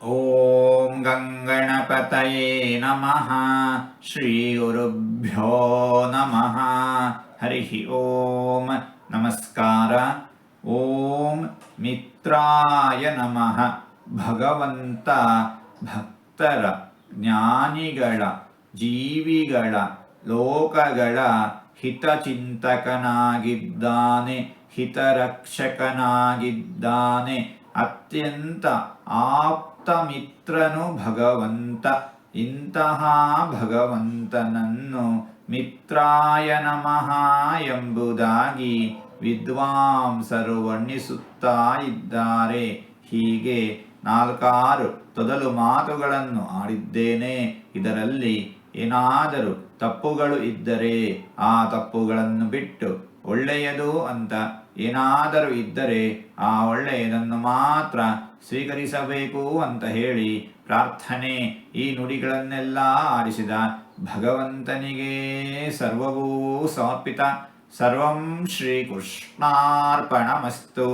ಓಂ ಗಂಗಣಪತಯೇ ನಮಃ. ಶ್ರೀ ಗುರುಭ್ಯೋ ನಮಃ. ಹರಿ ಓಂ. ನಮಸ್ಕಾರ. ಓಂ ಮಿತ್ರಾಯ ನಮಃ. ಭಗವಂತ ಭಕ್ತರ, ಜ್ಞಾನಿಗಳ, ಜೀವಿಗಳ, ಲೋಕಗಳ ಹಿತಚಿಂತಕನಾಗಿದ್ದಾನೆ, ಹಿತರಕ್ಷಕನಾಗಿದ್ದಾನೆ. ಅತ್ಯಂತ ಆಪ್ತ ಮಿತ್ರನು ಭಗವಂತ. ಇಂತಹ ಭಗವಂತನನ್ನು ಮಿತ್ರಾಯ ನಮಃ ಎಂಬುದಾಗಿ ವಿದ್ವಾಂಸರು ವರ್ಣಿಸುತ್ತಾ ಇದ್ದಾರೆ. ಹೀಗೆ 4 ತೊದಲು ಮಾತುಗಳನ್ನು ಆಡಿದ್ದೇನೆ. ಇದರಲ್ಲಿ ಏನಾದರೂ ತಪ್ಪುಗಳು ಇದ್ದರೆ ಆ ತಪ್ಪುಗಳನ್ನು ಬಿಟ್ಟು ಒಳ್ಳೆಯದು ಅಂತ ಏನಾದರೂ ಇದ್ದರೆ ಆ ಒಳ್ಳೆಯದನ್ನು ಮಾತ್ರ ಸ್ವೀಕರಿಸಬೇಕು ಅಂತ ಹೇಳಿ ಪ್ರಾರ್ಥನೆ. ಈ ನುಡಿಗಳನ್ನೆಲ್ಲ ಆಡಿಸಿದ ಭಗವಂತನಿಗೆ ಸರ್ವವೂ ಸಮರ್ಪಿತ. ಸರ್ವಂ ಶ್ರೀಕೃಷ್ಣಾರ್ಪಣಮಸ್ತು.